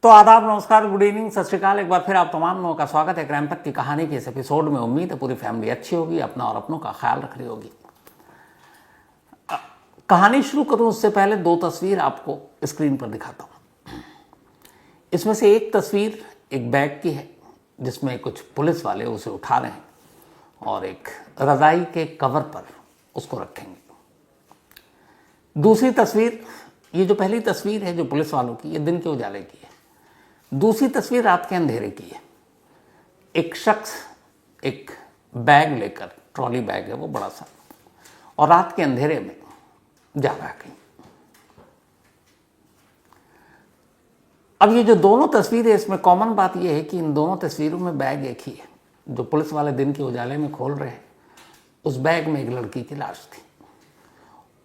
तो आदाब, नमस्कार, गुड इवनिंग, सत श्रीकाल। एक बार फिर आप तमाम लोगों का स्वागत है क्राइम पेट्रोल की कहानी के इस एपिसोड में। उम्मीद है पूरी फैमिली अच्छी होगी, अपना और अपनों का ख्याल रख रही होगी। कहानी शुरू करूं उससे पहले दो तस्वीर आपको स्क्रीन पर दिखाता हूं। इसमें से एक तस्वीर एक बैग की है जिसमें कुछ पुलिस वाले उसे उठा रहे हैं और एक रजाई के कवर पर उसको रखेंगे। दूसरी तस्वीर, ये जो पहली तस्वीर है जो पुलिस वालों की, ये दिन के उजाले की है। दूसरी तस्वीर रात के अंधेरे की है। एक शख्स एक बैग लेकर, ट्रॉली बैग है वो बड़ा सा, और रात के अंधेरे में जा रहा है कहीं। अब ये जो दोनों तस्वीरें, इसमें कॉमन बात यह है कि इन दोनों तस्वीरों में बैग एक ही है। जो पुलिस वाले दिन के उजाले में खोल रहे हैं, उस बैग में एक लड़की की लाश थी,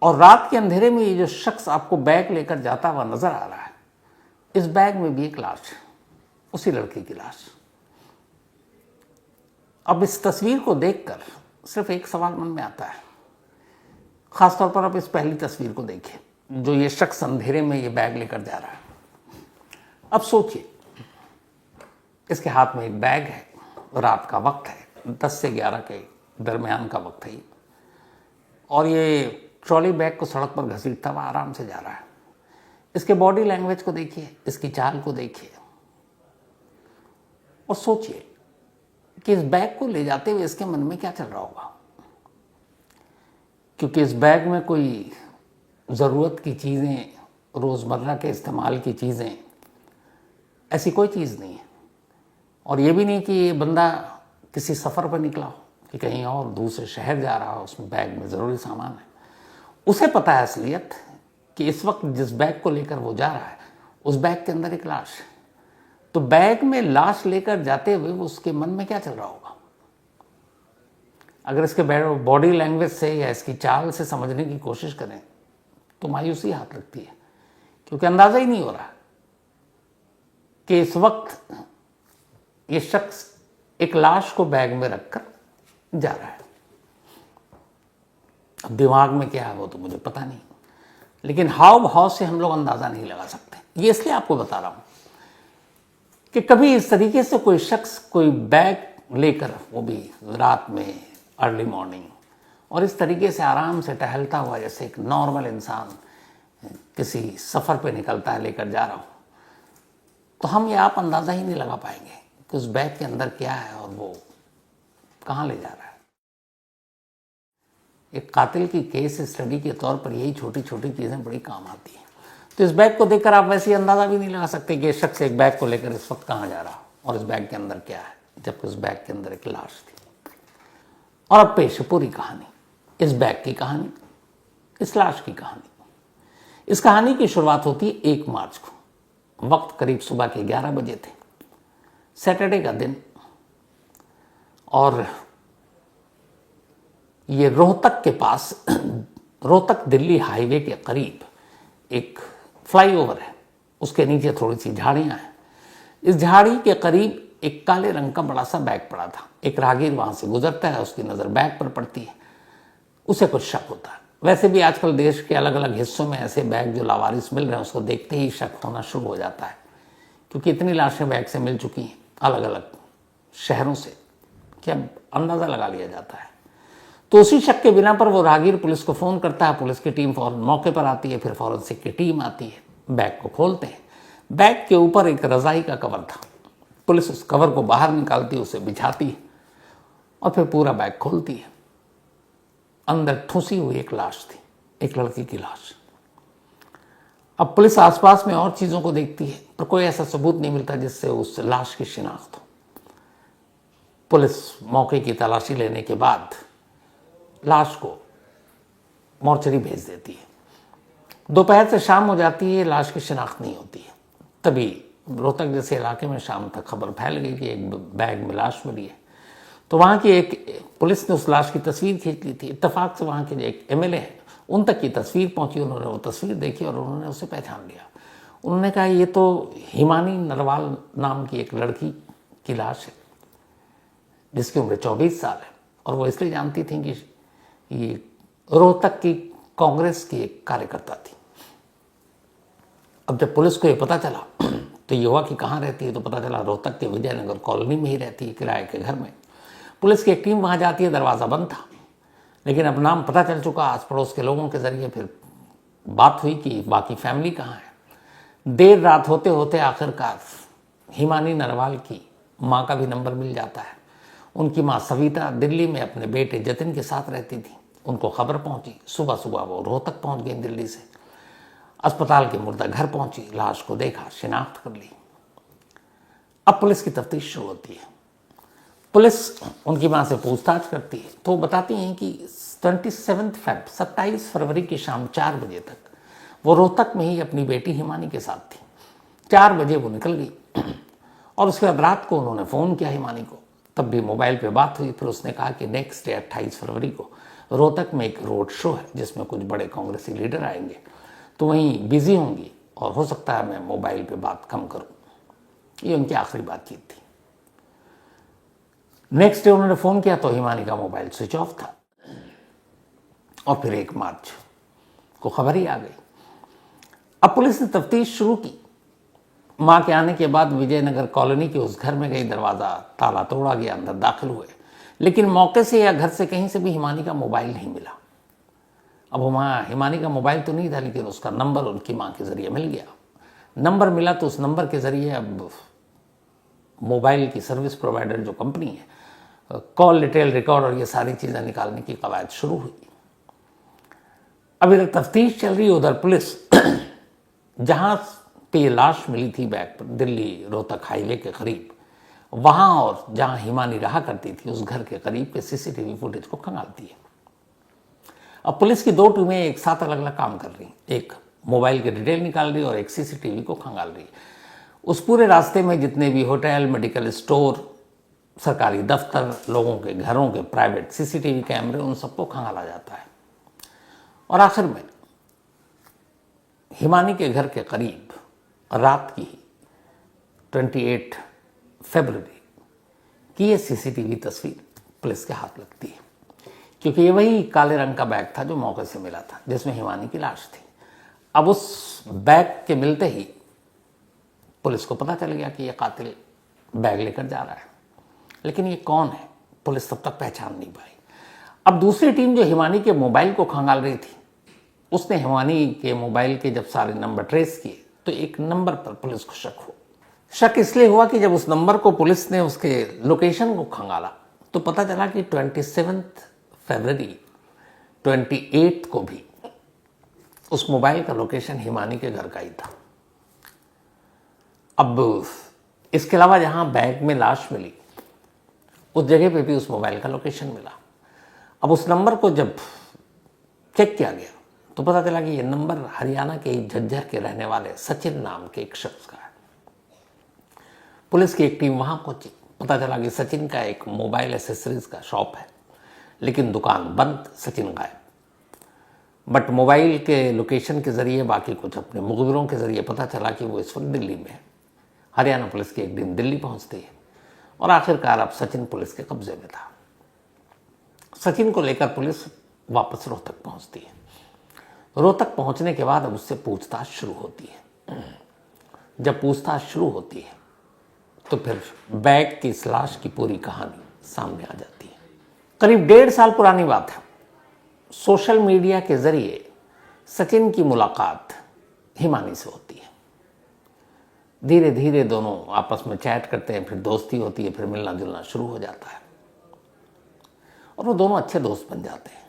और रात के अंधेरे में ये जो शख्स आपको बैग लेकर जाता हुआ नजर आ रहा है, इस बैग में भी एक लाश है, उसी लड़की की लाश। अब इस तस्वीर को देखकर सिर्फ एक सवाल मन में आता है, खासतौर पर आप इस पहली तस्वीर को देखिए, जो ये शख्स अंधेरे में ये बैग लेकर जा रहा है। अब सोचिए, इसके हाथ में एक बैग है, रात का वक्त है, 10 से 11 के दरमियान का वक्त है, और ये ट्रॉली बैग को सड़क पर घसीटता हुआ आराम से जा रहा है। इसके बॉडी लैंग्वेज को देखिए, इसकी चाल को देखिए, और सोचिए कि इस बैग को ले जाते हुए इसके मन में क्या चल रहा होगा। क्योंकि इस बैग में कोई ज़रूरत की चीज़ें, रोज़मर्रा के इस्तेमाल की चीज़ें, ऐसी कोई चीज़ नहीं है। और ये भी नहीं कि ये बंदा किसी सफ़र पर निकला हो, कि कहीं और दूसरे शहर जा रहा हो, उसमें बैग में ज़रूरी सामान है। उसे पता है असलियत कि इस वक्त जिस बैग को लेकर वो जा रहा है, उस बैग के अंदर एक लाश है। तो बैग में लाश लेकर जाते हुए उसके मन में क्या चल रहा होगा? अगर इसके बॉडी लैंग्वेज से या इसकी चाल से समझने की कोशिश करें तो मायूसी हाथ लगती है, क्योंकि अंदाजा ही नहीं हो रहा कि इस वक्त ये शख्स एक लाश को बैग में रखकर जा रहा है। अब दिमाग में क्या है वो तो मुझे पता नहीं, लेकिन हाव भाव से हम लोग अंदाजा नहीं लगा सकते। ये इसलिए आपको बता रहा हूं कि कभी इस तरीके से कोई शख्स कोई बैग लेकर, वो भी रात में, अर्ली मॉर्निंग, और इस तरीके से आराम से टहलता हुआ जैसे एक नॉर्मल इंसान किसी सफ़र पे निकलता है लेकर जा रहा हो, तो हम ये आप अंदाज़ा ही नहीं लगा पाएंगे कि उस बैग के अंदर क्या है और वो कहाँ ले जा रहा है। एक कातिल की केस स्टडी के तौर पर यही छोटी छोटी चीज़ें बड़ी काम आती हैं। तो इस बैग को देखकर आप वैसे ही अंदाज़ा भी नहीं लगा सकते कि ये शख्स एक बैग को लेकर इस वक्त कहाँ जा रहा और इस बैग के अंदर क्या है, जबकि उस बैग के अंदर एक लाश थी। और अब पेश है पूरी कहानी, इस बैग की कहानी, इस लाश की कहानी। इस कहानी की शुरुआत होती है 1 मार्च को। वक्त करीब सुबह के 11 बजे थे, सैटरडे का दिन, और ये रोहतक के पास, रोहतक दिल्ली हाईवे के करीब एक फ्लाईओवर है, उसके नीचे थोड़ी सी झाड़ियां हैं। इस झाड़ी के करीब एक काले रंग का बड़ा सा बैग पड़ा था। एक राहगीर वहां से गुजरता है, उसकी नज़र बैग पर पड़ती है, उसे कुछ शक होता है। वैसे भी आजकल देश के अलग अलग हिस्सों में ऐसे बैग जो लावारिस मिल रहे हैं, उसको देखते ही शक होना शुरू हो जाता है, क्योंकि इतनी लाशें बैग से मिल चुकी हैं अलग अलग शहरों से कि अब अंदाज़ा लगा लिया जाता है। तो उसी शक के बिना पर वो राहगीर पुलिस को फ़ोन करता है, पुलिस की टीम फौरन मौके पर आती है, फिर फॉरेंसिक की टीम आती है, बैग को खोलते हैं। बैग के ऊपर एक रज़ाई का कवर था। पुलिस उस कवर को बाहर निकालती है, उसे बिछाती है, और फिर पूरा बैग खोलती है। अंदर ठूसी हुई एक लाश थी, एक लड़की की लाश। अब पुलिस आसपास में और चीज़ों को देखती है, पर कोई ऐसा सबूत नहीं मिलता जिससे उस लाश की शिनाख्त हो। पुलिस मौके की तलाशी लेने के बाद लाश को मोर्चरी भेज देती है। दोपहर से शाम हो जाती है, लाश की शिनाख्त नहीं होती है। तभी रोहतक जैसे इलाके में शाम तक खबर फैल गई कि एक बैग में लाश मिली है। तो वहाँ की एक पुलिस ने उस लाश की तस्वीर खींच ली थी। इत्तेफाक से वहाँ के जो एक एमएलए हैं, उन तक की तस्वीर पहुँची। उन्होंने वो तस्वीर देखी और उन्होंने उसे पहचान लिया। उन्होंने कहा ये तो हिमानी नरवाल नाम की एक लड़की की लाश है, जिसकी उम्र 24 साल है, और वो इसलिए जानती थी कि ये रोहतक की कांग्रेस की एक कार्यकर्ता थी। अब जब पुलिस को ये पता चला तो ये हुआ कि कहाँ रहती है, तो पता चला रोहतक के विजयनगर कॉलोनी में ही रहती है, किराए के घर में। पुलिस की एक टीम वहाँ जाती है, दरवाज़ा बंद था, लेकिन अब नाम पता चल चुका आस पड़ोस के लोगों के ज़रिए। फिर बात हुई कि बाकी फैमिली कहाँ है। देर रात होते होते आखिरकार हिमानी नरवाल की माँ का भी नंबर मिल जाता है। उनकी माँ सविता दिल्ली में अपने बेटे जतिन के साथ रहती थी। उनको खबर पहुंची, सुबह सुबह वो रोहतक पहुंच गई दिल्ली से। अस्पताल के मुर्दा घर पहुंची, लाश को देखा, शिनाख्त कर ली। अब पुलिस की तफ्तीश शुरू होती है। पुलिस उनकी माँ से पूछताछ करती है तो बताती हैं कि 27 फरवरी की शाम 4 बजे तक वो रोहतक में ही अपनी बेटी हिमानी के साथ थी। 4 बजे वो निकल गई और उसके बाद रात को उन्होंने फ़ोन किया हिमानी को, तब भी मोबाइल पे बात हुई। फिर उसने कहा कि नेक्स्ट डे 28 फरवरी को रोहतक में एक रोड शो है जिसमें कुछ बड़े कांग्रेसी लीडर आएंगे, तो वहीं बिजी होंगी और हो सकता है मैं मोबाइल पे बात कम करूं। ये उनकी आखिरी बातचीत थी। नेक्स्ट डे उन्होंने फ़ोन किया तो हिमानी का मोबाइल स्विच ऑफ था और फिर 1 मार्च को खबर ही आ गई। अब पुलिस ने तफ्तीश शुरू की। माँ के आने के बाद विजयनगर कॉलोनी के उस घर में गई, दरवाज़ा ताला तोड़ा गया, अंदर दाखिल हुए, लेकिन मौके से या घर से कहीं से भी हिमानी का मोबाइल नहीं मिला। अब वहाँ हिमानी का मोबाइल तो नहीं था, लेकिन उसका नंबर उनकी माँ के ज़रिए मिल गया। नंबर मिला तो उस नंबर के ज़रिए अब मोबाइल की सर्विस प्रोवाइडर जो कंपनी है, कॉल डिटेल रिकॉर्ड और ये सारी चीज़ें निकालने की कवायद शुरू हुई। अब इधर तफ्तीश चल रही है, उधर पुलिस जहाँ पे ये लाश मिली थी बैग पर, दिल्ली रोहतक हाईवे के करीब, वहाँ और जहाँ हिमानी रहा करती थी उस घर के करीब के सीसीटीवी फुटेज को खंगालती है। अब पुलिस की 2 टीमें एक साथ अलग अलग काम कर रही, एक मोबाइल के डिटेल निकाल रही और एक सीसीटीवी को खंगाल रही। उस पूरे रास्ते में जितने भी होटल, मेडिकल स्टोर, सरकारी दफ्तर, लोगों के घरों के प्राइवेट सीसीटीवी कैमरे, उन सबको खंगाला जाता है। और आखिर में हिमानी के घर के करीब रात की 28 फरवरी की ये सीसीटीवी तस्वीर पुलिस के हाथ लगती है, क्योंकि ये वही काले रंग का बैग था जो मौके से मिला था, जिसमें हिमानी की लाश थी। अब उस बैग के मिलते ही पुलिस को पता चल गया कि ये कातिल बैग लेकर जा रहा है, लेकिन ये कौन है पुलिस तब तक पहचान नहीं पाई। अब दूसरी टीम जो हिमानी के मोबाइल को खंगाल रही थी, उसने हिमानी के मोबाइल के जब सारे नंबर ट्रेस किए तो एक नंबर पर पुलिस को शक इसलिए हुआ कि जब उस नंबर को पुलिस ने उसके लोकेशन को खंगाला तो पता चला कि 27 फरवरी 28 को भी उस मोबाइल का लोकेशन हिमानी के घर का ही था। अब इसके अलावा जहां बैग में लाश मिली उस जगह पे भी उस मोबाइल का लोकेशन मिला। अब उस नंबर को जब चेक किया गया तो पता चला कि ये नंबर हरियाणा के झज्जर के रहने वाले सचिन नाम के एक शख्स का है। पुलिस की एक टीम वहां पहुंची, पता चला कि सचिन का एक मोबाइल एसेसरीज का शॉप है, लेकिन दुकान बंद, सचिन गायब। बट मोबाइल के लोकेशन के जरिए, बाकी कुछ अपने मुखबिरों के जरिए पता चला कि वो इस वक्त दिल्ली में है। हरियाणा पुलिस की एक टीम दिल्ली पहुंचती है और आखिरकार अब सचिन पुलिस के कब्जे में था। सचिन को लेकर पुलिस वापस रोहतक पहुंचती है। रोहतक पहुंचने के बाद अब उससे पूछताछ शुरू होती है। जब पूछताछ शुरू होती है तो फिर बैग की इस लाश की पूरी कहानी सामने आ जाती है। करीब 1.5 साल पुरानी बात है। सोशल मीडिया के जरिए सचिन की मुलाकात हिमानी से होती है। धीरे धीरे दोनों आपस में चैट करते हैं, फिर दोस्ती होती है, फिर मिलना जुलना शुरू हो जाता है और वो दोनों अच्छे दोस्त बन जाते हैं।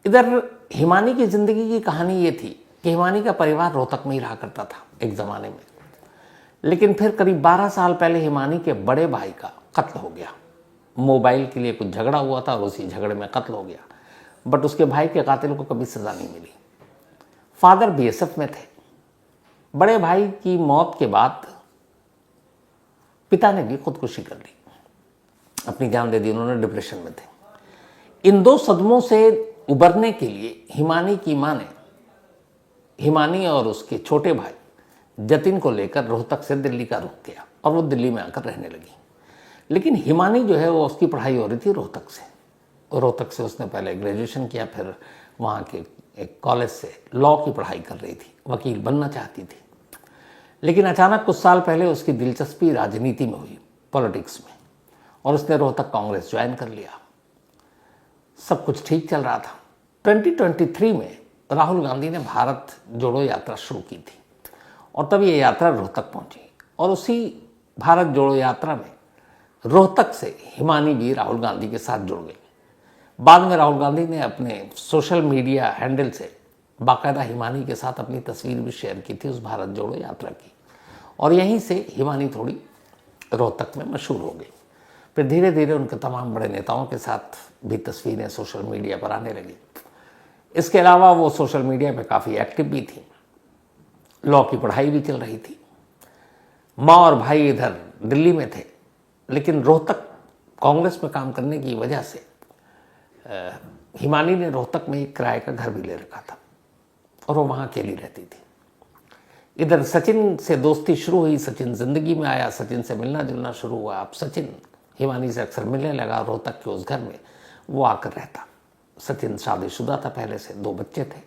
इधर हिमानी की जिंदगी की कहानी ये थी कि हिमानी का परिवार रोहतक में ही रहा करता था एक ज़माने में, लेकिन फिर करीब 12 साल पहले हिमानी के बड़े भाई का कत्ल हो गया। मोबाइल के लिए कुछ झगड़ा हुआ था और उसी झगड़े में कत्ल हो गया, बट उसके भाई के कातिल को कभी सज़ा नहीं मिली। फादर बीएसएफ में थे। बड़े भाई की मौत के बाद पिता ने भी खुदकुशी कर ली, अपनी जान दे दी, उन्होंने डिप्रेशन में थे। इन 2 सदमों से उबरने के लिए हिमानी की मां ने हिमानी और उसके छोटे भाई जतिन को लेकर रोहतक से दिल्ली का रुख किया और वो दिल्ली में आकर रहने लगी। लेकिन हिमानी जो है वो उसकी पढ़ाई हो रही थी रोहतक से। रोहतक से उसने पहले ग्रेजुएशन किया, फिर वहाँ के एक कॉलेज से लॉ की पढ़ाई कर रही थी, वकील बनना चाहती थी। लेकिन अचानक कुछ साल पहले उसकी दिलचस्पी राजनीति में हुई, पॉलिटिक्स में, और उसने रोहतक कांग्रेस ज्वाइन कर लिया। सब कुछ ठीक चल रहा था। 2023 में राहुल गांधी ने भारत जोड़ो यात्रा शुरू की थी और तब ये यात्रा रोहतक पहुंची और उसी भारत जोड़ो यात्रा में रोहतक से हिमानी भी राहुल गांधी के साथ जुड़ गई। बाद में राहुल गांधी ने अपने सोशल मीडिया हैंडल से बाकायदा हिमानी के साथ अपनी तस्वीर भी शेयर की थी उस भारत जोड़ो यात्रा की, और यहीं से हिमानी थोड़ी रोहतक में मशहूर हो गई। फिर धीरे धीरे उनके तमाम बड़े नेताओं के साथ भी तस्वीरें सोशल मीडिया पर आने लगी। इसके अलावा वो सोशल मीडिया पे काफ़ी एक्टिव भी थी, लॉ की पढ़ाई भी चल रही थी। माँ और भाई इधर दिल्ली में थे, लेकिन रोहतक कांग्रेस में काम करने की वजह से हिमानी ने रोहतक में एक किराए का घर भी ले रखा था और वो वहाँ अकेली रहती थी। इधर सचिन से दोस्ती शुरू हुई, सचिन जिंदगी में आया, सचिन से मिलना जुलना शुरू हुआ। अब सचिन हिमानी से अक्सर मिलने लगा। रोहतक के उस घर में वो आकर रहता। सचिन शादीशुदा था, पहले से 2 बच्चे थे,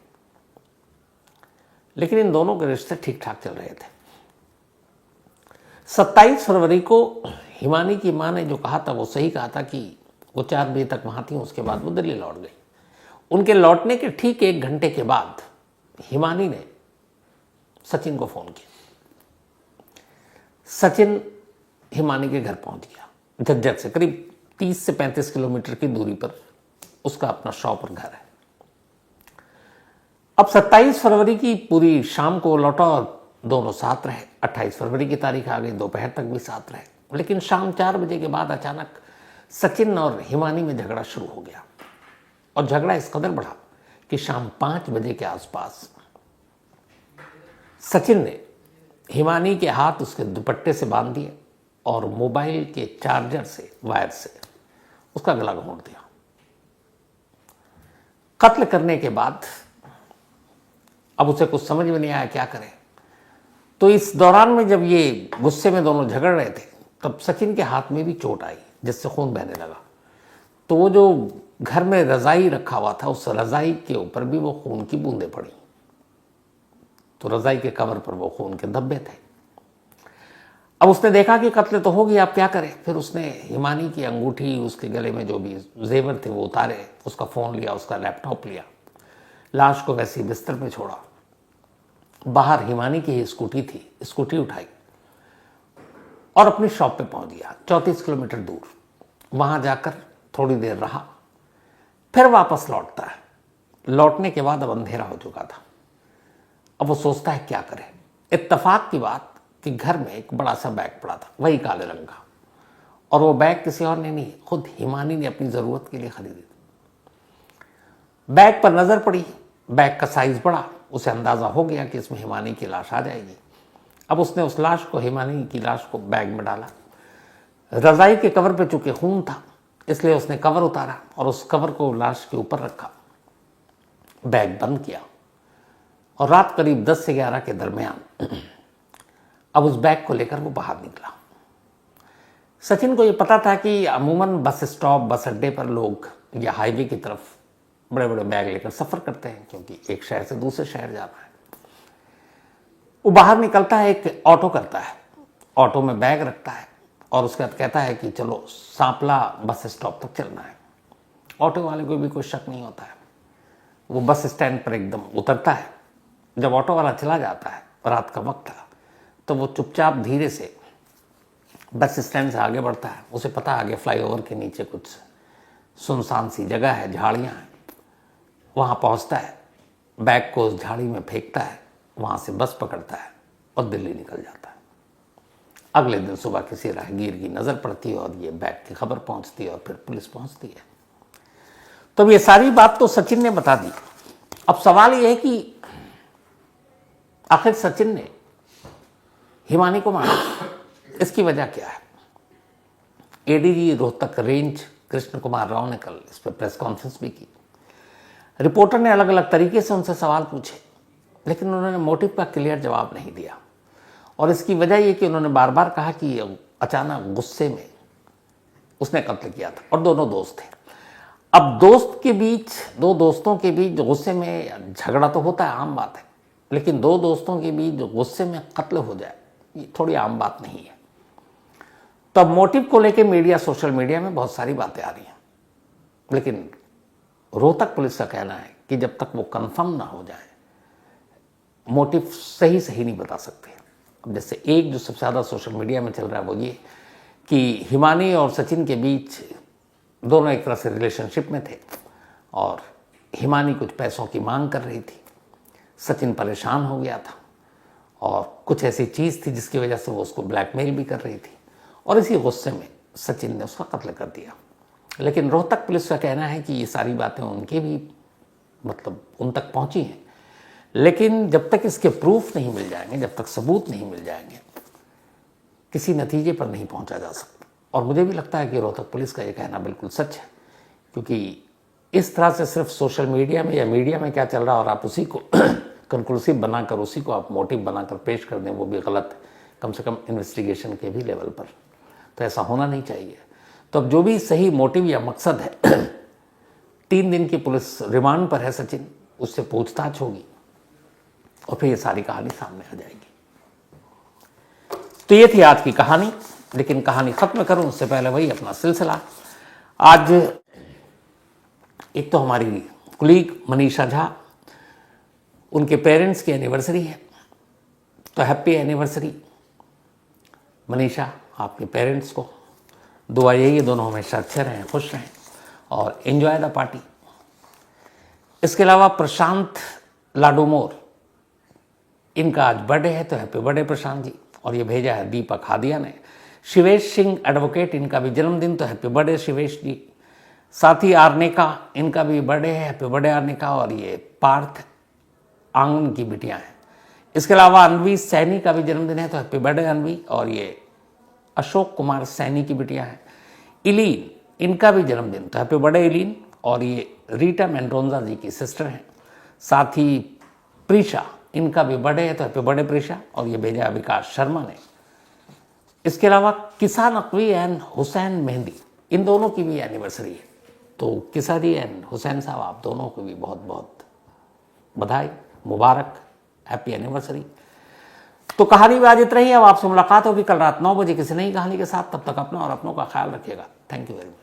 लेकिन इन दोनों के रिश्ते ठीक ठाक चल रहे थे। 27 फरवरी को हिमानी की मां ने जो कहा था वो सही कहा था कि वो 4 बजे तक वहां थी, उसके बाद वो दिल्ली लौट गई। उनके लौटने के ठीक 1 घंटे के बाद हिमानी ने सचिन को फोन किया। सचिन हिमानी के घर पहुंच गया। झज्जर से करीब 30 से 35 किलोमीटर की दूरी पर उसका अपना शॉप और घर है। अब 27 फरवरी की पूरी शाम को लौटा और दोनों साथ रहे। 28 फरवरी की तारीख आ गई, दोपहर तक भी साथ रहे, लेकिन शाम 4 बजे के बाद अचानक सचिन और हिमानी में झगड़ा शुरू हो गया और झगड़ा इस कदर बढ़ा कि शाम 5 बजे के आसपास सचिन ने हिमानी के हाथ उसके दुपट्टे से बांध दिए और मोबाइल के चार्जर से, वायर से उसका गला घोंट दिया। कत्ल करने के बाद अब उसे कुछ समझ में नहीं आया क्या करे। तो इस दौरान में जब ये गुस्से में दोनों झगड़ रहे थे, तब सचिन के हाथ में भी चोट आई जिससे खून बहने लगा। तो वो जो घर में रजाई रखा हुआ था, उस रजाई के ऊपर भी वो खून की बूंदें पड़ी। तो रजाई के कवर पर वो खून के धब्बे थे। अब उसने देखा कि कत्ल तो हो गया, अब क्या करे। फिर उसने हिमानी की अंगूठी, उसके गले में जो भी जेवर थे वो उतारे, उसका फ़ोन लिया, उसका लैपटॉप लिया, लाश को वैसे ही बिस्तर पे छोड़ा। बाहर हिमानी की ही स्कूटी थी, स्कूटी उठाई और अपनी शॉप पे पहुंच गया 34 किलोमीटर दूर। वहां जाकर थोड़ी देर रहा, फिर वापस लौटता है। लौटने के बाद अब अंधेरा हो चुका था। अब वो सोचता है क्या करे। इत्तेफाक की बात कि घर में एक बड़ा सा बैग पड़ा था, वही काले रंग का, और वो बैग किसी और ने नहीं, खुद हिमानी ने अपनी ज़रूरत के लिए खरीदी। बैग पर नज़र पड़ी, बैग का साइज बड़ा, उसे अंदाज़ा हो गया कि इसमें हिमानी की लाश आ जाएगी। अब उसने उस लाश को, हिमानी की लाश को बैग में डाला। रजाई के कवर पे चूंकि खून था, इसलिए उसने कवर उतारा और उस कवर को लाश के ऊपर रखा, बैग बंद किया और रात करीब 10 से 11 के दरमियान अब उस बैग को लेकर वो बाहर निकला। सचिन को ये पता था कि अमूमन बस स्टॉप, बस अड्डे पर लोग या हाईवे की तरफ बड़े बड़े बैग लेकर सफ़र करते हैं, क्योंकि एक शहर से दूसरे शहर जाना है। वो बाहर निकलता है, एक ऑटो करता है, ऑटो में बैग रखता है और उसके बाद कहता है कि चलो सांपला बस स्टॉप तक चलना है। ऑटो वाले को भी कोई शक नहीं होता है। वो बस स्टैंड पर एकदम उतरता है। जब ऑटो वाला चला जाता है, रात का वक्त था, तो वो चुपचाप धीरे से बस स्टैंड से आगे बढ़ता है। उसे पता है आगे फ्लाईओवर के नीचे कुछ सुनसान सी जगह है, झाड़ियाँ हैं। वहाँ पहुँचता है, बैग को उस झाड़ी में फेंकता है, वहाँ से बस पकड़ता है और दिल्ली निकल जाता है। अगले दिन सुबह किसी राहगीर की नज़र पड़ती है और ये बैग की खबर पहुँचती है और फिर पुलिस पहुँचती है। तो ये सारी बात तो सचिन ने बता दी। अब सवाल ये है कि आखिर सचिन ने हिमानी को मारा, इसकी वजह क्या है। एडीजी रोहतक रेंज कृष्ण कुमार राव ने कल इस पर प्रेस कॉन्फ्रेंस भी की। रिपोर्टर ने अलग अलग तरीके से उनसे सवाल पूछे, लेकिन उन्होंने मोटिव का क्लियर जवाब नहीं दिया। और इसकी वजह ये कि उन्होंने बार बार कहा कि अचानक गुस्से में उसने कत्ल किया था और दोनों दोस्त थे। अब दोस्त के बीच, दो दोस्तों के बीच गुस्से में झगड़ा तो होता है, आम बात है, लेकिन दो दोस्तों के बीच जो गुस्से में कत्ल हो जाए ये थोड़ी आम बात नहीं है। तब मोटिव को लेकर मीडिया, सोशल मीडिया में बहुत सारी बातें आ रही हैं, लेकिन रोहतक पुलिस का कहना है कि जब तक वो कंफर्म ना हो जाए मोटिव सही नहीं बता सकते। अब जैसे एक जो सबसे ज़्यादा सोशल मीडिया में चल रहा है वो ये कि हिमानी और सचिन के बीच दोनों एक तरह से रिलेशनशिप में थे और हिमानी कुछ पैसों की मांग कर रही थी, सचिन परेशान हो गया था और कुछ ऐसी चीज़ थी जिसकी वजह से वो उसको ब्लैकमेल भी कर रही थी और इसी गुस्से में सचिन ने उसका कत्ल कर दिया। लेकिन रोहतक पुलिस का कहना है कि ये सारी बातें उनके भी उन तक पहुंची हैं, लेकिन जब तक इसके प्रूफ नहीं मिल जाएंगे, जब तक सबूत नहीं मिल जाएंगे, किसी नतीजे पर नहीं पहुंचा जा सकता। और मुझे भी लगता है कि रोहतक पुलिस का ये कहना बिल्कुल सच है, क्योंकि इस तरह से सिर्फ सोशल मीडिया में या मीडिया में क्या चल रहा है और आप उसी को कंक्लूसिव बनाकर, उसी को आप मोटिव बनाकर पेश कर दें, वो भी गलत है, कम से कम इन्वेस्टिगेशन के भी लेवल पर। तो ऐसा होना नहीं चाहिए। तो अब जो भी सही मोटिव या मकसद है 3 दिन की पुलिस रिमांड पर है सचिन, उससे पूछताछ होगी और फिर ये सारी कहानी सामने आ जाएगी। तो ये थी आज की कहानी, लेकिन कहानी खत्म करूं उससे पहले वही अपना सिलसिला। आज एक तो हमारी कुलीग मनीषा झा, उनके पेरेंट्स की एनिवर्सरी है, तो हैप्पी एनिवर्सरी मनीषा। आपके पेरेंट्स को दुआ यही है दोनों हमेशा अच्छे रहें, खुश रहें और एंजॉय द पार्टी। इसके अलावा प्रशांत लाडूमोर, इनका आज बर्थडे है, तो हैप्पी बर्थडे प्रशांत जी। और ये भेजा है दीपक हादिया ने। शिवेश सिंह एडवोकेट, इनका भी जन्मदिन, तो हैप्पी बर्थडे शिवेश जी। साथ ही आर्निका, इनका भी बर्थडे है, हैप्पी बर्थडे आर्निका। और ये पार्थ आंगन की बिटियां हैं। इसके अलावा अनवी सैनी का भी जन्मदिन है, तो हैप्पी बर्थडे अनवी। और ये अशोक कुमार सैनी की बिटियां हैं। इलीन, इनका भी जन्मदिन, तो हैप्पी बर्थडे इलीन। और ये रीटा मेंडोजा जी की सिस्टर हैं। साथ ही प्रीशा, इनका भी बर्थडे है, तो हैप्पी बर्थडे प्रीशा। और ये भेजा विकास शर्मा ने। इसके अलावा किसा नकवी एंड हुसैन मेहंदी, इन दोनों की भी एनिवर्सरी है। तो किसा जी एंड हुसैन साहब, आप दोनों को भी बहुत बहुत बधाई, मुबारक, हैप्पी एनिवर्सरी। तो कहानी भी आज इतना ही। अब आपसे मुलाकात होगी कल रात 9 बजे किसी नई कहानी के साथ। तब तक अपना और अपनों का ख्याल रखिएगा। Thank you very much.